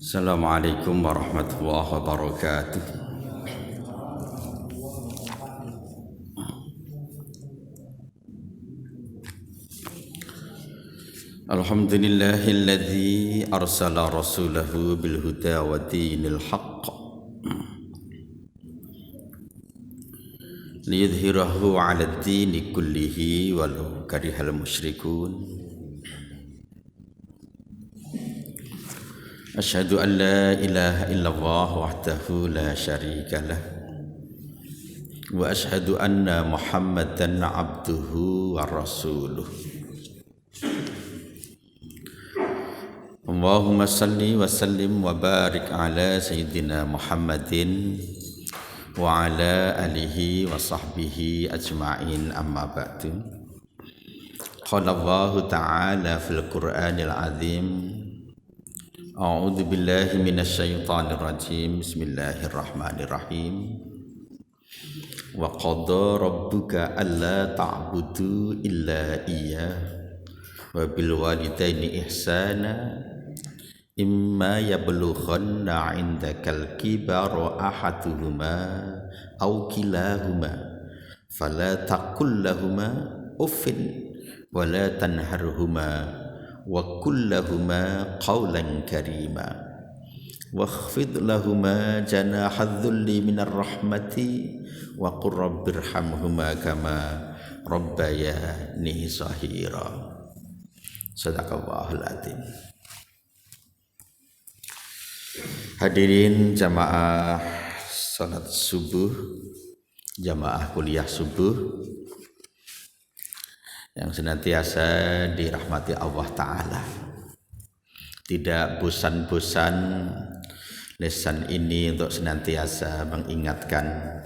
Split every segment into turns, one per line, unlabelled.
Assalamualaikum warahmatullahi wabarakatuh. Alhamdulillahilladzi arsala rasulahu bil huda wa dinil haqq liyudhhirahu 'ala ad-dini kullihi walau karihal musyrikun. Asyhadu an la ilaha illallah wahdahu la syarika lah wa asyhadu anna Muhammadan abduhu wa rasuluh. Allahumma salli wa sallim wa barik ala sayyidina Muhammadin wa ala alihi wa sahbihi ajma'in, amma ba'du. Qala Allah ta'ala fil Qur'anil azim, a'udzu billahi minasy syaithanir rajim, bismillahirrahmanirrahim. Wa qadha rabbuka alla ta'budu illa iyyah wa bil walidaini ihsana imma yablughanna 'indakal kibara ahaduhuma aw kilahuma fala taqul lahumā uffin wa la tanharhumā wa qul lahumā qawlan karīmā wakhfid lahumā janāha dhulli minar rahmati wa qur rabbirhamhumā kamā rabbayānī shaghīrā. Shadaqallahul adzim. Hadirin jamaah salat subuh, jamaah kuliah subuh yang senantiasa dirahmati Allah Ta'ala. Tidak bosan-bosan lisan ini untuk senantiasa mengingatkan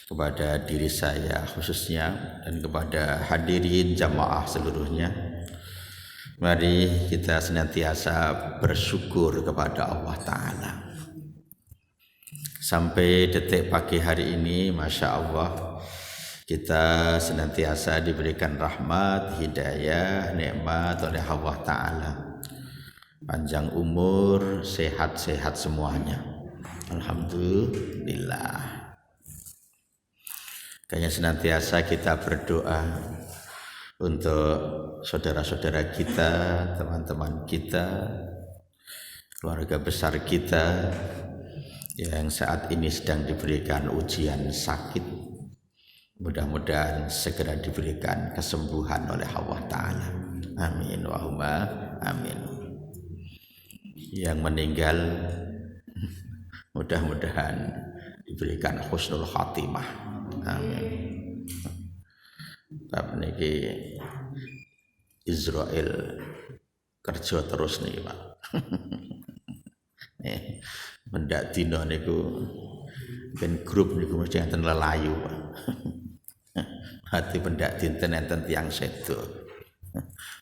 kepada diri saya khususnya dan kepada hadirin jamaah seluruhnya. Mari kita senantiasa bersyukur kepada Allah Ta'ala. Sampai detik pagi hari ini, Masya Allah, kita senantiasa diberikan rahmat, hidayah, nikmat oleh Allah Ta'ala. Panjang umur, sehat-sehat semuanya. Alhamdulillah. Kayaknya senantiasa kita berdoa untuk saudara-saudara kita, teman-teman kita, keluarga besar kita yang saat ini sedang diberikan ujian sakit. Mudah-mudahan segera diberikan kesembuhan oleh Allah Ta'ala. Amin wahumma amin. Yang meninggal mudah-mudahan diberikan husnul khatimah. Amin. Bab niki Israel kerja terus nih Pak. Mendak dino niku ben grup niku mesti enten lelayu Pak. Hati pendak dinten enten tiyang sedo.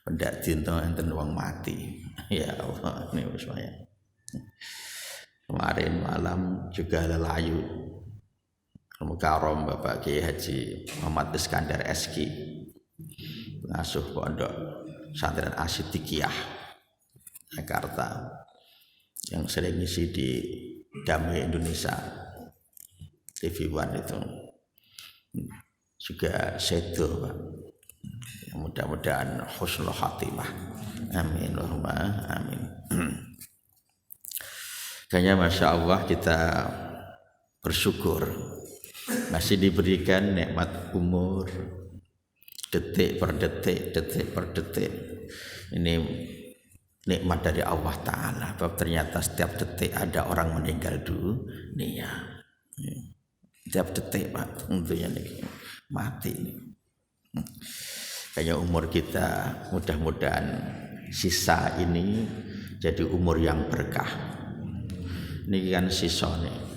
Pendak dino enten wong mati. Ya Allah niku saya. Kemarin malam juga lelayu Mukarram Bapak Kiai Haji Muhammad Iskandar SK, pengasuh pondok Pesantren As-Siddiqiyah Jakarta, yang sering ngisi di Damai Indonesia TV One itu juga sedo Pak. Mudah-mudahan husnul khatimah. Amin Allahumma amin. Kayaknya Masya Allah kita bersyukur masih diberikan nikmat umur, detik per detik, detik per detik. Ini nikmat dari Allah Ta'ala. Sebab ternyata setiap detik ada orang meninggal dunia. Setiap detik Pak, tentunya mati. Kayak umur kita mudah-mudahan sisa ini jadi umur yang berkah. Ini kan sisa nih.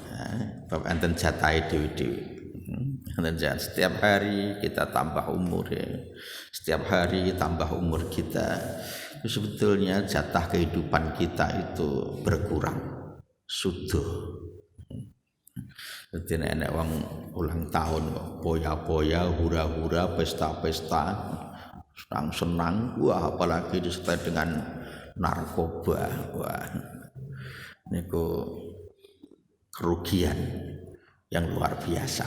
Bapak enten jatai dewi-dewi. Setiap hari kita tambah umur ya. Setiap hari tambah umur kita. Sebetulnya jatah kehidupan kita itu berkurang. Sudah. Jadi nenek wong ulang tahun poya-poya, hura-hura, pesta-pesta, senang-senang. Wah, apalagi disertai dengan narkoba. Wah. niku kerugian yang luar biasa.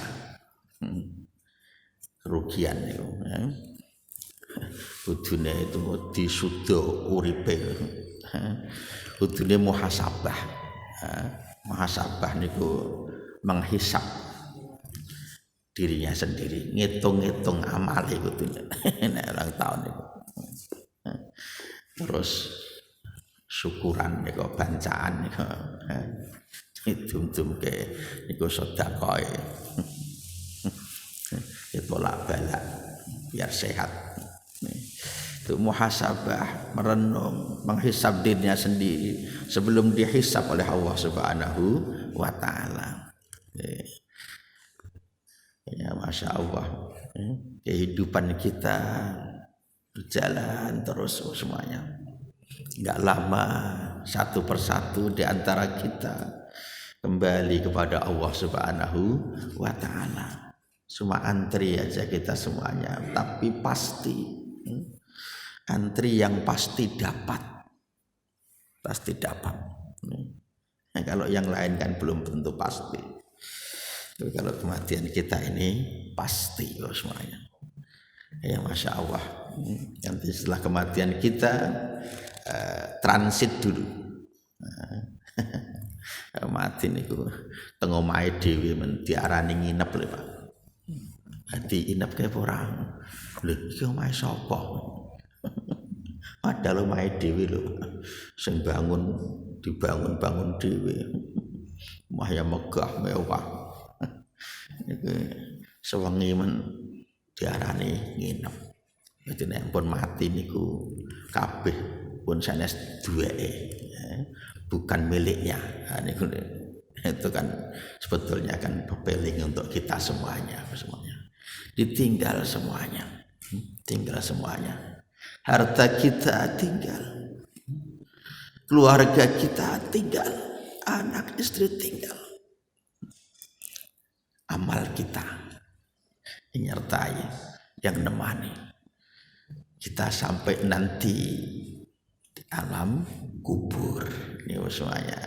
Kerugian niku. Kudune itu disudo uripe. Kudune muhasabah. Muhasabah niku menghisap dirinya sendiri, ngitung-ngitung amal itu nek orang tahun itu. Terus syukuran niku bancaan niku dum-dum ke niku sedekah ditolak balak biar sehat. Itu muhasabah, merenung, menghisab dirinya sendiri sebelum dihisab oleh Allah Subhanahu wa taala. Ya, Masya Allah, kehidupan kita berjalan terus semuanya. Enggak lama satu persatu di antara kita kembali kepada Allah Subhanahu wa taala. Cuma antri aja kita semuanya, tapi pasti antri yang pasti dapat. Pasti dapat. Nah, kalau yang lain kan belum tentu pasti. Tapi kalau kematian kita ini pasti semuanya. Ya Masya Allah. Nanti setelah kematian kita transit dulu. Mati niku teng omahe dhewe men diarani nginep lho Pak. Hati inep kae orang. Lho iki omahe sapa? Padahal omahe dhewe lho. Sing dibangun dhewe. Omah yang megah mewah. Niku sewengi men diarani nginep. Dadi nek pun mati niku kabeh pun sanes duweke, bukan miliknya. Nah, niku itu kan sebetulnya kan pepeling untuk kita semuanya. Ditinggal semuanya. Tinggal semuanya. Harta kita tinggal. Keluarga kita tinggal. Anak istri tinggal. Amal kita menyertai yang nemani kita sampai nanti di alam kubur. Ini semuanya.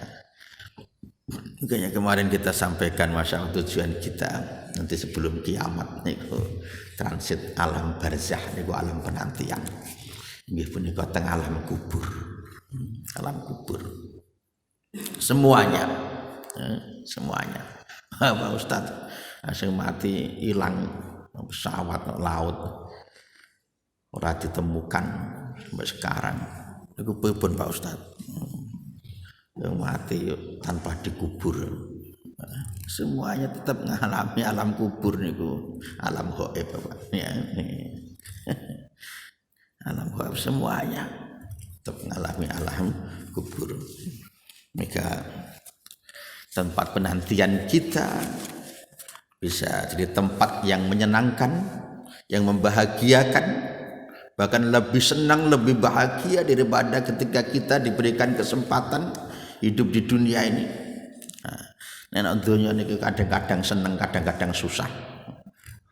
Makanya kemarin kita sampaikan masalah tujuan kita nanti sebelum kiamat niku transit alam barzah niku alam penantian. Nggih punika teng alam kubur. Alam kubur. Semuanya. Semuanya. Pak Ustaz, sing mati hilang pesawat laut ora ditemukan sampai sekarang. Iku pripun Pak Ustaz? Yang mati tanpa dikubur. Semuanya tetap mengalami alam kubur niku, alam gaib Bapak. Ya. Alam gaib semuanya tetap mengalami alam kubur. Maka tempat penantian kita bisa jadi tempat yang menyenangkan, yang membahagiakan, bahkan lebih senang, lebih bahagia daripada ketika kita diberikan kesempatan hidup di dunia ini. Nah, dunia ini kadang-kadang senang, kadang-kadang susah,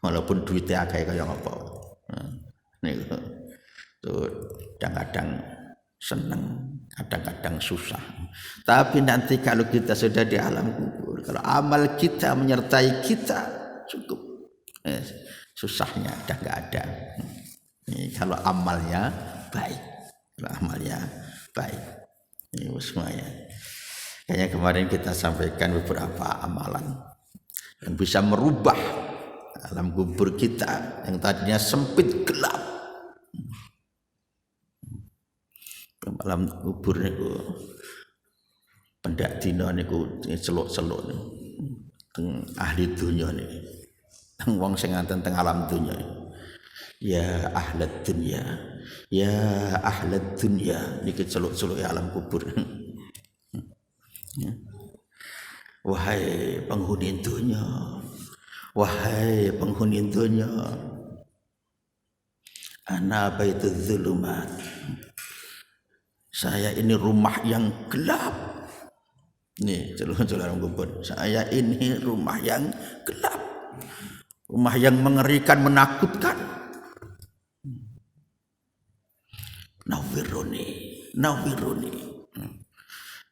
walaupun duitnya agak kayak apa. Nih, tuh kadang-kadang senang, kadang-kadang susah. Tapi nanti kalau kita sudah di alam kubur, kalau amal kita menyertai kita, cukup. Susahnya udah nggak ada. Kalau amalnya baik, kalau amalnya baik. Ini semuanya. Kayaknya kemarin kita sampaikan beberapa amalan yang bisa merubah alam kubur kita yang tadinya sempit gelap. Alam kubur niku pendak dina niku celuk-celuk teng ahli dunya niki. Teng wong sing ngaten teng alam dunya. Ya ahlad dunya. Ya ahlad dunya niki celuk-celuk alam kubur. Wahai penghuni dunya. Wahai penghuni dunya. Ana baitul zulumat. Saya ini rumah yang gelap. Nih, celur-celur kubur. Saya ini rumah yang gelap. Rumah yang mengerikan, menakutkan. Nawiruni.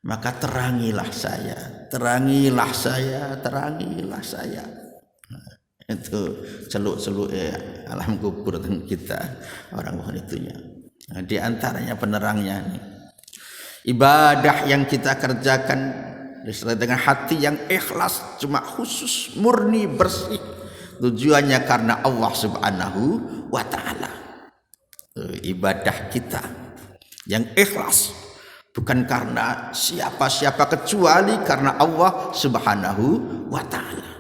maka terangilah saya, terangilah saya, terangilah saya. Itu celuk-celuk alam kubur kita orang itunya. Nah, di antaranya penerangnya nih, ibadah yang kita kerjakan disertai dengan hati yang ikhlas, cuma khusus, murni, bersih, tujuannya karena Allah Subhanahu wa ta'ala. Ibadah kita yang ikhlas bukan karena siapa-siapa kecuali karena Allah Subhanahu wa ta'ala.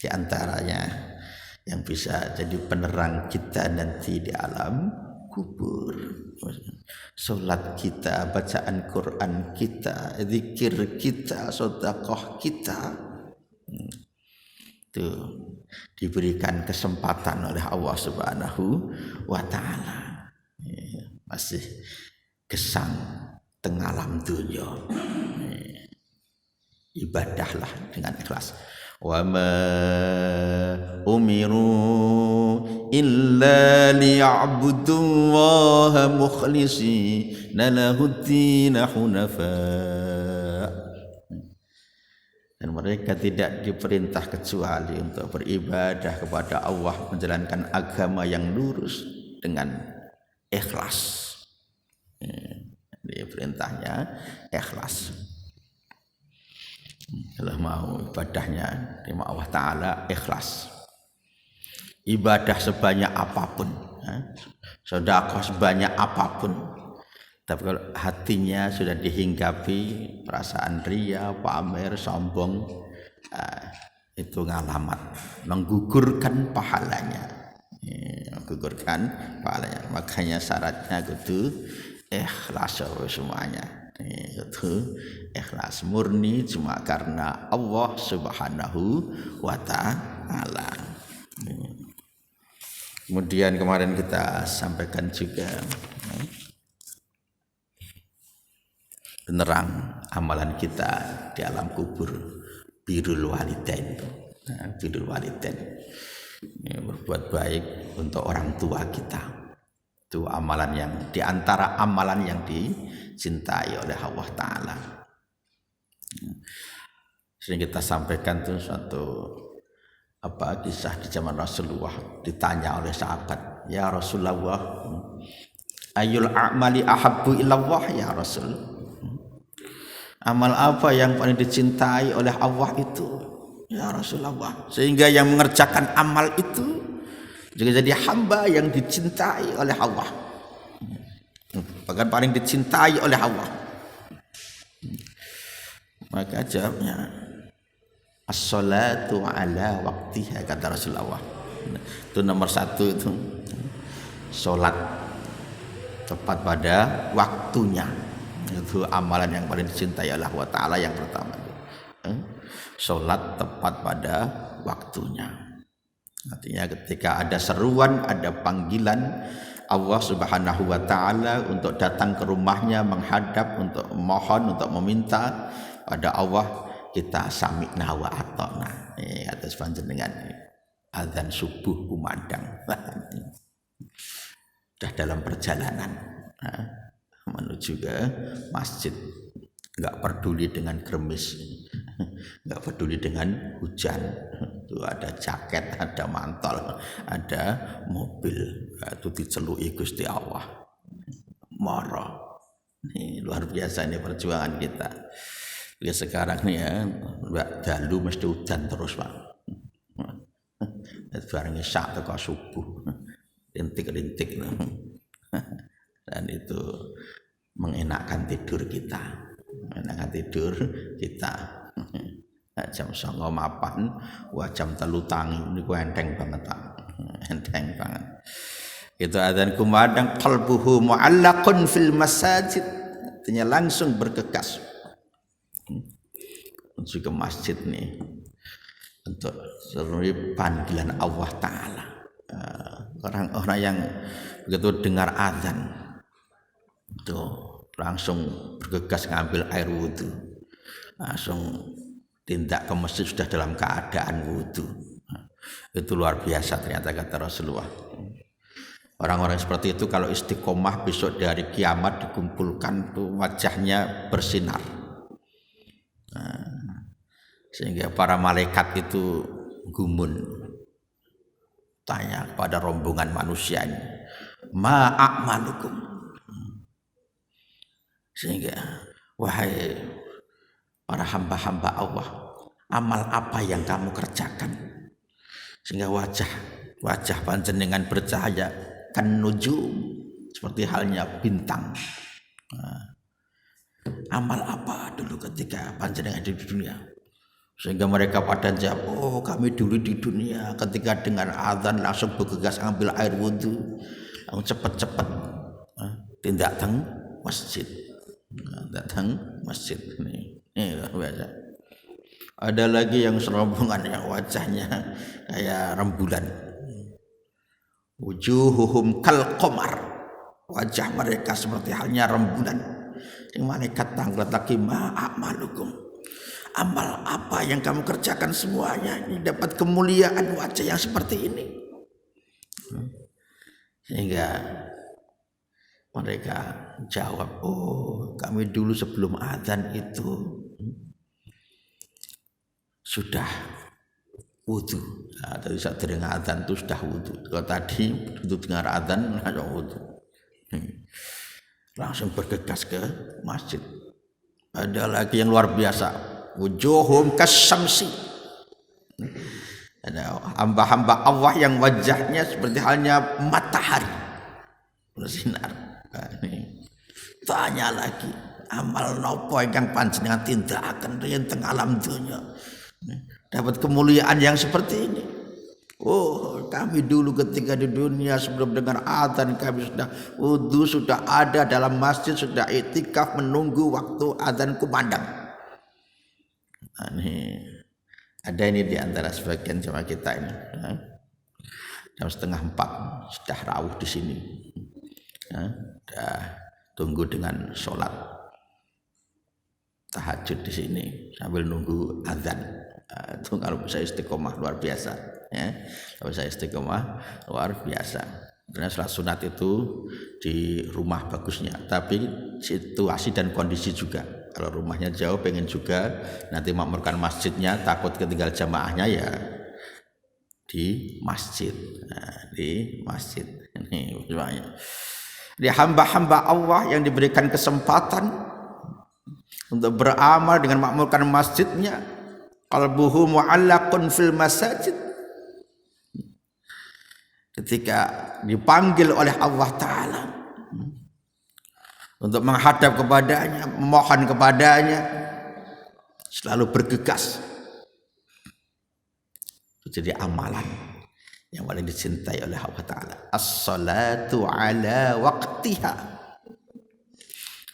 Di antaranya yang bisa jadi penerang kita nanti di alam kubur, salat kita, bacaan Quran kita, zikir kita, sedekah kita, itu diberikan kesempatan oleh Allah Subhanahu wa ta'ala. Masih gesang tengah alam dunia, ibadahlah dengan ikhlas. Wa ma umiru illa liya'budullaha mukhlishina lahud-din hunafa. Dan mereka tidak diperintah kecuali untuk beribadah kepada Allah, menjalankan agama yang lurus dengan ikhlas. Ini perintahnya ikhlas. Kalau mau ibadahnya terima Allah Ta'ala ikhlas, ibadah sebanyak apapun, sedekah sebanyak apapun, tapi kalau hatinya sudah dihinggapi perasaan ria, pamer, sombong, itu ngalamat menggugurkan pahalanya, menggugurkan pahalanya. Makanya syaratnya itu ikhlas semuanya. Itu ikhlas murni cuma karena Allah Subhanahu wa ta'ala. Kemudian kemarin kita sampaikan juga penerang amalan kita di alam kubur, birrul walidain. Birrul walidain, berbuat baik untuk orang tua kita. Itu amalan yang diantara amalan yang dicintai oleh Allah Ta'ala. Sering kita sampaikan tuh suatu kisah di zaman Rasulullah, ditanya oleh sahabat, ya Rasulullah, ayul a'mali ahabbu ilallah ya Rasul, amal apa yang paling dicintai oleh Allah itu ya Rasulullah, sehingga yang mengerjakan amal itu juga jadi hamba yang dicintai oleh Allah, bahkan paling dicintai oleh Allah. Maka jawabnya as-salatu ala waktiha, kata Rasulullah. Itu nomor satu, itu salat tepat pada waktunya. Itu amalan yang paling dicintai oleh Allah Ta'ala yang pertama. Salat tepat pada waktunya. Artinya ketika ada seruan, ada panggilan Allah Subhanahu wa ta'ala untuk datang ke rumahnya, menghadap, untuk mohon, untuk meminta pada Allah, kita sami'na wa ata'na. Atas panjenengan azan subuh kumandang. Sudah dalam perjalanan menuju ke masjid, enggak peduli dengan gerimis, enggak peduli dengan hujan. Itu ada jaket, ada mantel, ada mobil, itu diceluki Gusti Allah. Marah. Ini luar biasa, ini perjuangan kita. Ya sekarang nih ya, dalu mesti hujan terus Pak. Barang isya atau subuh, rintik-rintik. Dan itu mengenakkan tidur kita, mengenakkan tidur kita. Jam 09.08 jam 3 tangi niku enteng banget, enteng banget. Itu adzan kumandang, qalbuhu mu'allaqun fil masajid, artinya langsung bergegas menuju ke masjid nih untuk seluruh panggilan Allah Ta'ala. Orang-orang yang begitu dengar adzan itu langsung bergegas ngambil air wudhu, langsung tindak ke masjid sudah dalam keadaan wudhu. Itu luar biasa ternyata, kata Rasulullah. Orang-orang seperti itu kalau istiqomah besok dari kiamat dikumpulkan tuh wajahnya bersinar. Sehingga para malaikat itu gumun tanya pada rombongan manusia ini, ma a'malukum. Sehingga wahai para hamba-hamba Allah, amal apa yang kamu kerjakan? Sehingga wajah panjenengan bercahaya kan nujum, seperti halnya bintang. Amal apa dulu ketika panjenengan di dunia? Sehingga mereka pada jawab, oh kami dulu di dunia ketika dengar azan langsung bergegas ambil air wudhu, langsung cepat-cepat datang masjid. Datang masjid ini biasa. Ada lagi yang serombongan yang wajahnya kayak rembulan. Wujuhuhum kal qamar. Wajah mereka seperti halnya rembulan. Yang malaikat tanglet lagi ma'amalukum. Amal apa yang kamu kerjakan semuanya ini dapat kemuliaan wajah yang seperti ini. Sehingga mereka jawab, oh kami dulu sebelum adzan itu sudah wudhu. Nah, tadi saat dengar adzan itu sudah wudhu. Kalau tadi itu dengar adzan langsung wudhu. Langsung bergegas ke masjid. Ada lagi yang luar biasa, wujuhum kasyamsi. Ada hamba-hamba Allah yang wajahnya seperti halnya matahari bersinar. Tanya lagi, amal nopo yang panjenengan tindakaken yen teng alam dunya dapat kemuliaan yang seperti ini. Oh, kami dulu ketika di dunia sebelum dengar adzan kami sudah wudu, sudah ada dalam masjid, sudah iktikaf menunggu waktu adzan kumandang. Ada ini di antara sebagian jemaah kita ini. Jam 3:30 sudah rawuh di sini. Sudah tunggu dengan sholat tahajud di sini sambil nunggu adzan. Itu kalau bisa istiqomah luar biasa, ya. Kalau bisa istiqomah luar biasa. Karena sholat sunat itu di rumah bagusnya, tapi situasi dan kondisi juga. Kalau rumahnya jauh, pengen juga nanti makmurkan masjidnya, takut ketinggal jamaahnya ya di masjid. Nah, di masjid ini semuanya. Di hamba-hamba Allah yang diberikan kesempatan untuk beramal dengan makmurkan masjidnya, qalbuhu mu'allaqun fil masajid. Ketika dipanggil oleh Allah Ta'ala untuk menghadap kepadanya, memohon kepadanya, selalu bergegas. Itu jadi amalan yang paling dicintai oleh Allah Ta'ala. As-salatu ala waqtiha.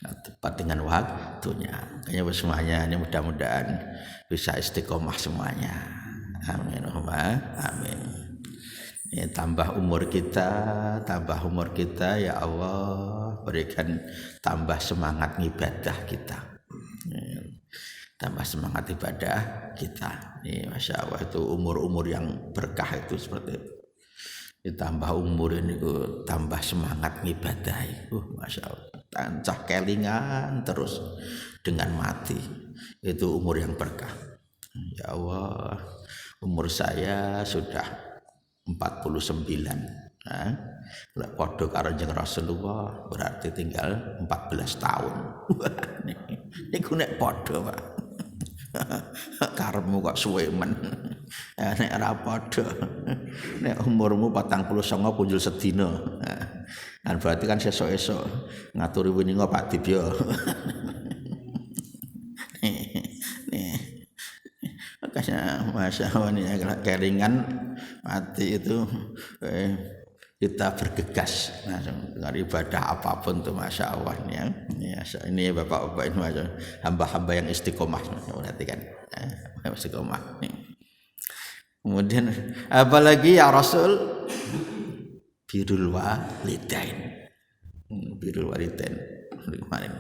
Nah, tepat dengan waktunya. Kayaknya semuanya ini mudah-mudahan bisa istiqomah semuanya. Amin. Amin. Ini tambah umur kita ya Allah, berikan tambah semangat ibadah kita. Tambah semangat ibadah kita. Ini Masya Allah, itu umur-umur yang berkah itu seperti itu. Ditambah umur ini tambah semangat ibadah. Masya Allah, tancah kelingan terus dengan mati. Itu umur yang berkah. Ya Allah, umur saya sudah 49. Nah, kalau podo karo jeneng Rasulullah berarti tinggal 14 tahun. Ini nek podo, Pak. Karepmu kok suwe men. Nek ora padha. Nek umurmu 49 punjul sedina. Kan berarti kan sesuk-esuk ngaturi wininga Pak Dibyo. Makanya Masya Allah ini kelingan mati itu kita bergegas dengan ibadah apapun tuh Masya Allah ini bapak-bapak ini Masya Allah, hamba-hamba yang istiqomah perhatikan istiqomah. Kemudian apalagi ya Rasul, birrul walidain. Birrul walidain kemarin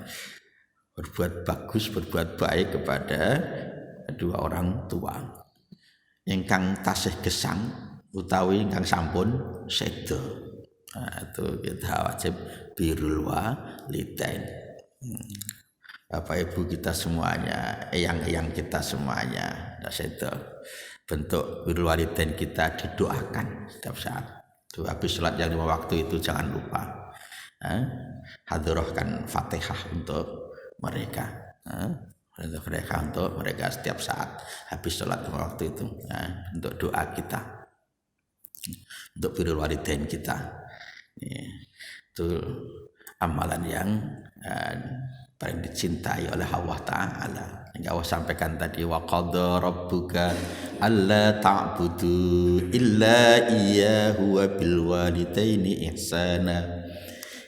berbuat bagus, berbuat baik kepada kedua orang tua. Ingkang tasih gesang utawi ingkang sampun sedo. Itu kita wajib birrul walidain. Bapak Ibu kita semuanya, eyang-eyang kita semuanya, itu bentuk birrul walidain kita didoakan setiap saat. Itu habis sholat yang 5 waktu itu jangan lupa hadirahkan Fatihah untuk mereka. Untuk mereka setiap saat habis sholat 5 waktu itu, untuk doa kita, untuk birrul walidain kita. Itu amalan yang paling dicintai oleh Allah Ta'ala. Yang Allah sampaikan tadi, wa qadha rabbuka alla ta'budu illa iyyahu wa bil walidaini ihsana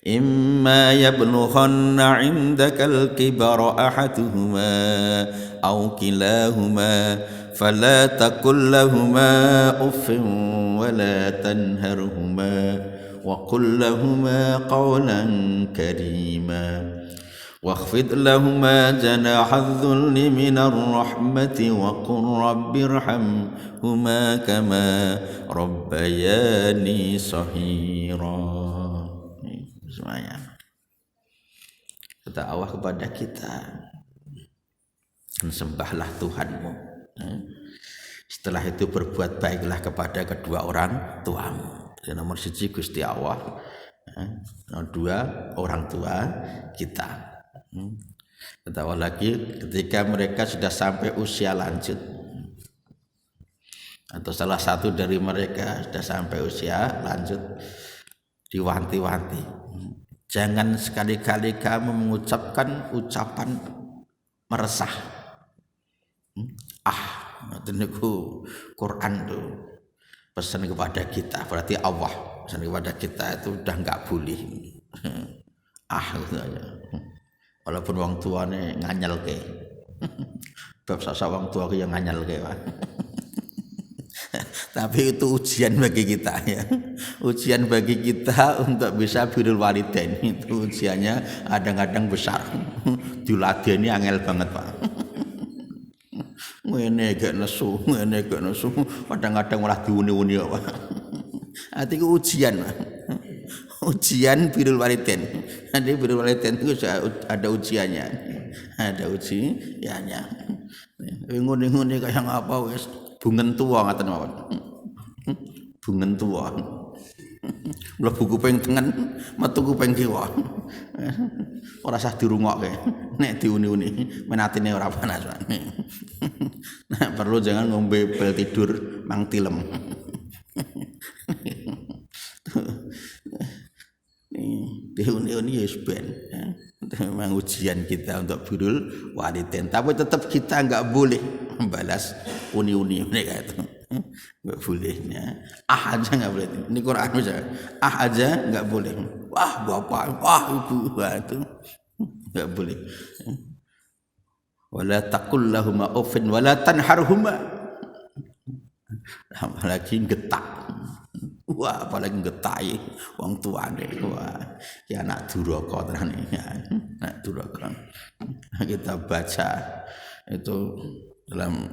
imma yablughanna 'indakal kibara ahaduhuma aw kilahuma fala taqul lahumā uffin wa la tanharhumā wa qul lahumā qawlan karīmā واخفض لهما جناح الذل من الرحمة وقل رب ارحمهما كما ربياني صغيرا. Semuanya kata Allah kepada kita, sembahlah Tuhanmu, setelah itu berbuat baiklah kepada kedua orang tuamu. Nomor 1 Gusti Allah, nomor 2 orang tua kita. Ketawa lagi, ketika mereka sudah sampai usia lanjut atau salah satu dari mereka sudah sampai usia lanjut, diwanti-wanti, jangan sekali-kali kamu mengucapkan ucapan meresah. Itu niku Quran tuh pesan kepada kita, berarti Allah pesan kepada kita itu udah nggak boleh gitu aja. Walaupun wong tuane nganyelke. Bab sasa wong tua yang nganyelke. Tapi itu ujian bagi kita ya. Ujian bagi kita untuk bisa birrul walidain. Itu ujiannya kadang-kadang besar. Diladeni angel banget, Pak. Ngene gak nesu. Kadang-kadang malah diuni-uni, Pak. Artinya ujian, Pak. Ujian birrul walidain. Nanti birrul walidain itu ada ujiannya. Ada ujiannya. Ngene-ngene kayak apa wis bungen tua ngaten mawon. Bungen tua. Mula buku ping tengen, metu kuping kiwa. Ora usah dirungokke. Nek diuni-uni menatine ora panas. Nah, perlu jangan ngombe pil tidur mang tilem. Diuni-uni ya ben. Memang ujian kita untuk birrul walidain, tapi tetap kita enggak boleh membalas uni-uni mereka itu. Enggak boleh ya. Aja enggak boleh. Ini Quran aja. Aja enggak boleh. Wah, bapak, wah ibu, itu enggak boleh. Wala taqul lahumā uffin wala tanharhumā. Apalagi getak. Wah, apalagi getai wong tuane. Wah, ya anak duraka tenan iki. Anak duraka. Kita baca itu dalam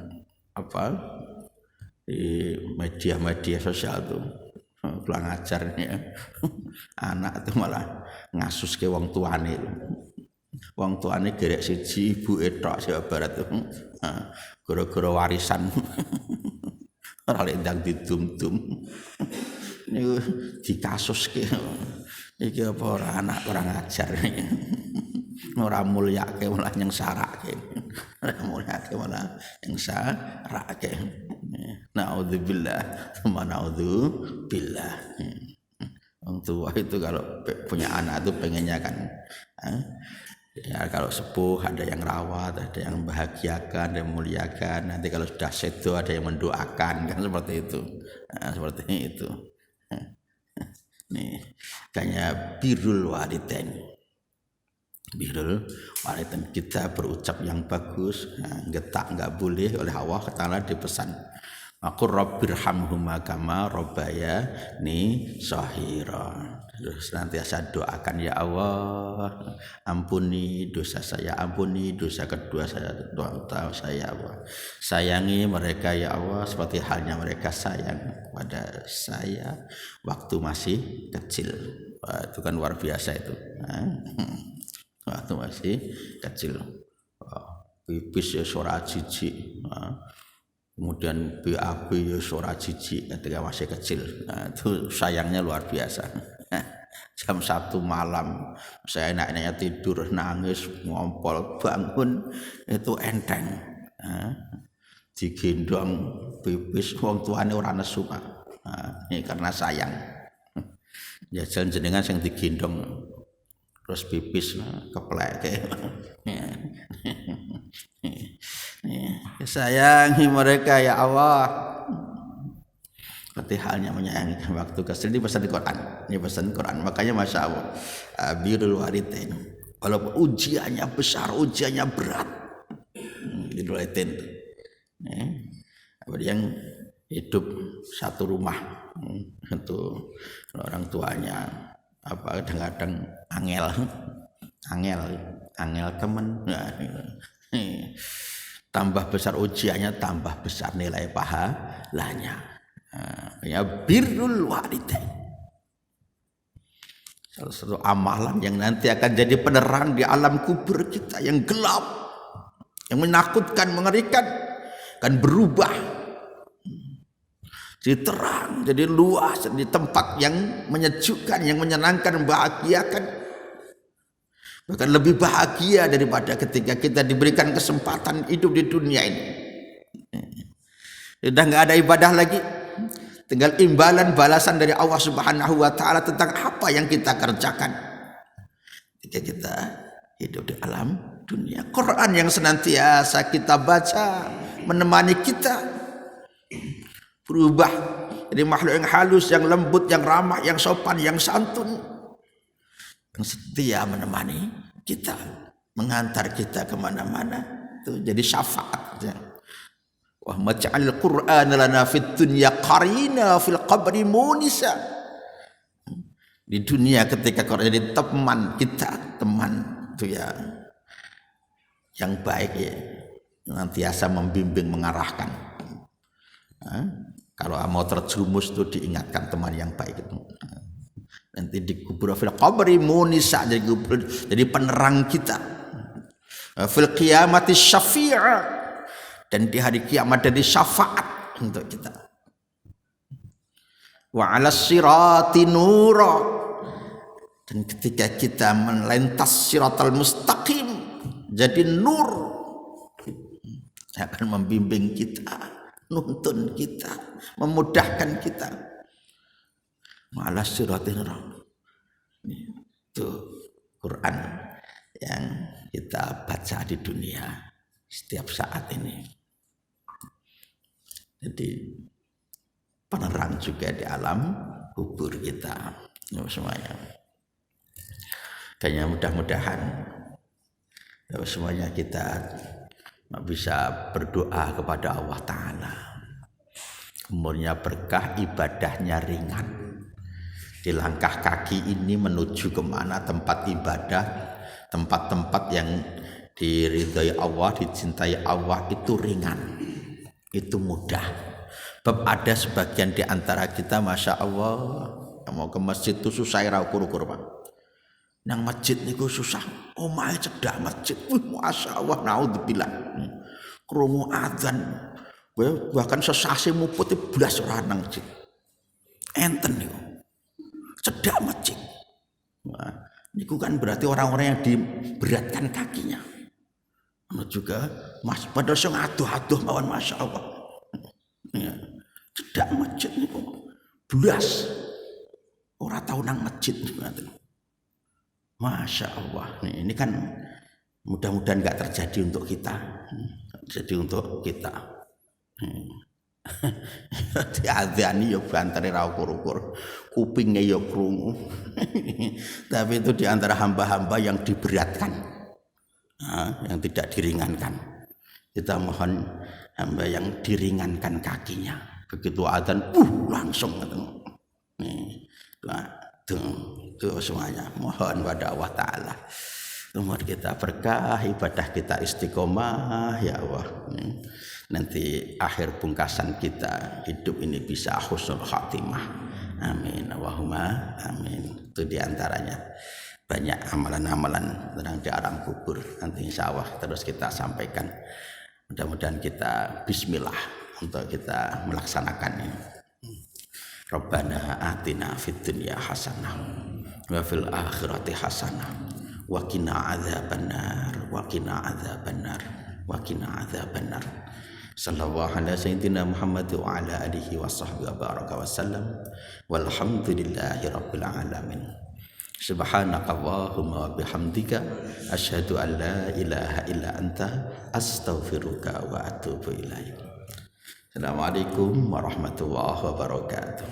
di media-media sosial tuh kurang ajar ya. Anak itu malah ngasuske wong tuane. Wong tuane gerek siji, ibuke tok Jawa Barat tuh. Gara-gara warisan. Ora lek ndang didum-dum. Niku dikasuske. Iki apa ora anak kurang ajar. Ora mulyake malah nyengsarake. Ora mulyake malah nyengsarake. Naudzubillah, naudzubillah. Orang tua itu kalau punya anak itu pengennya kan ya kalau sepuh ada yang rawat, ada yang membahagiakan, ada yang memuliakan. Nanti kalau sudah sedo ada yang mendoakan, kan seperti itu. Nah, seperti itu. Nih, kayaknya birrul walidain. Birrul walidain, kita berucap yang bagus, getak enggak boleh oleh Allah Ta'ala dipesan. Aku rabbirhamhuma kama rabbayani shaghira. Terus senantiasa doakan, ya Allah, ampuni dosa saya, ampuni dosa kedua saya, doa saya, Allah. Sayangi mereka ya Allah seperti halnya mereka sayang kepada saya waktu masih kecil. Wah, itu kan luar biasa itu. Waktu masih kecil. Pipis ya suara jijik. Kemudian BAB ya suara jijik ketika masih kecil. Nah, itu sayangnya luar biasa. Jam 1 malam saya enak-enaknya tidur, nangis, ngompol, bangun itu enteng. Digendong pipis wong tuane ora nesu Pak. Ini karena sayang. Ya jenengan sing digendong terus pipis keplek. Sayangi mereka ya Allah. Seperti halnya menyayangi waktu kecil. Ini pesan Quran. Ini pesan Quran. Makanya Masya Allah, birrul walidain. Walaupun ujiannya besar, ujiannya berat, birrul walidain. Yang hidup satu rumah, itu orang tuanya apa kadang-kadang angel temen. Tambah besar ujiannya, tambah besar nilai pahalanya. Ya birrul walidain, salah satu amalan yang nanti akan jadi penerang di alam kubur kita yang gelap, yang menakutkan, mengerikan, akan berubah jadi terang, jadi luas, jadi tempat yang menyejukkan, yang menyenangkan, membahagiakan, bahkan lebih bahagia daripada ketika kita diberikan kesempatan hidup di dunia ini. Sudah nggak ada ibadah lagi, tinggal imbalan balasan dari Allah Subhanahu wa taala tentang apa yang kita kerjakan ketika kita hidup di alam dunia. Quran yang senantiasa kita baca menemani kita berubah dari makhluk yang halus, yang lembut, yang ramah, yang sopan, yang santun, yang setia menemani kita, mengantar kita kemana-mana. Itu jadi syafaat. Wa maj'al Qur'ana lana fid dunya qarina fil qabri munisa. Di dunia ketika Quran jadi teman kita, teman itu ya yang baik ya, nantiasa membimbing, mengarahkan. Kalau mau terjerumus itu diingatkan teman yang baik itu. Nanti dikubur fil qabri munisa, jadi penerang kita. Fil qiyamati syafi'a, dan di hari kiamat jadi syafaat untuk kita. Wa 'alas sirati nura, dan ketika kita melintas siratal mustaqim jadi nur, akan membimbing kita, nuntun kita, memudahkan kita. Wa 'alas sirati nura, itu Quran yang kita baca di dunia setiap saat ini. Jadi penerang juga di alam kubur kita semuanya. Kayaknya mudah-mudahan semuanya kita bisa berdoa kepada Allah Ta'ala. Umurnya berkah, ibadahnya ringan. Di langkah kaki ini menuju kemana tempat ibadah, tempat-tempat yang diridhai Allah, dicintai Allah itu ringan. Itu mudah. Bab ada sebagian di antara kita Masya Allah mau ke masjid itu susah ora ukur-ukur Pak. Nang masjid niku susah. Omahe cedak masjid. Masya Allah, naudzubillah. Krungu adzan. Bahkan sesasi muput blas ora nang masjid. Enten niku. Cedak masjid. Nah, niku kan berarti orang-orang yang diberatkan kakinya. Juga mas pada sing aduh-aduh mawon Masya Allah. Ya, cedak masjid niku blas ora tau nang masjid. Masya Allah. Ini kan mudah-mudahan enggak terjadi untuk kita. Jadi untuk kita. Diadzani ya bantare ra ukur-ukur, kupinge ya krungu. Tapi itu di antara hamba-hamba yang diberatkan. Yang tidak diringankan. Kita mohon hamba yang diringankan kakinya. Begitu adzan, langsung nih, tuh semuanya. Mohon pada Allah Ta'ala umur kita berkah, ibadah kita istiqomah ya Allah. Nanti akhir pungkasan kita hidup ini bisa husnul khatimah. Amin. Allahumma amin. Itu diantaranya banyak amalan-amalan tentang di alam kubur. Nanti insya Allah terus kita sampaikan. Mudah-mudahan kita bismillah untuk kita melaksanakannya. Rabbana atina fid dunya hasanah wa fil akhirati hasanah wa qina adzabannar wa qina adzabannar wa qina adzabannar. Sallallahu ala sayyidina Muhammad wa ala alihi wa sahbihi wa baraka wa sallam walhamdulillahi rabbil alamin. Subhanaka Allahumma wa bihamdika asyhadu an la ilaha illa anta astaghfiruka wa atubu ilaik. Assalamualaikum warahmatullahi wabarakatuh.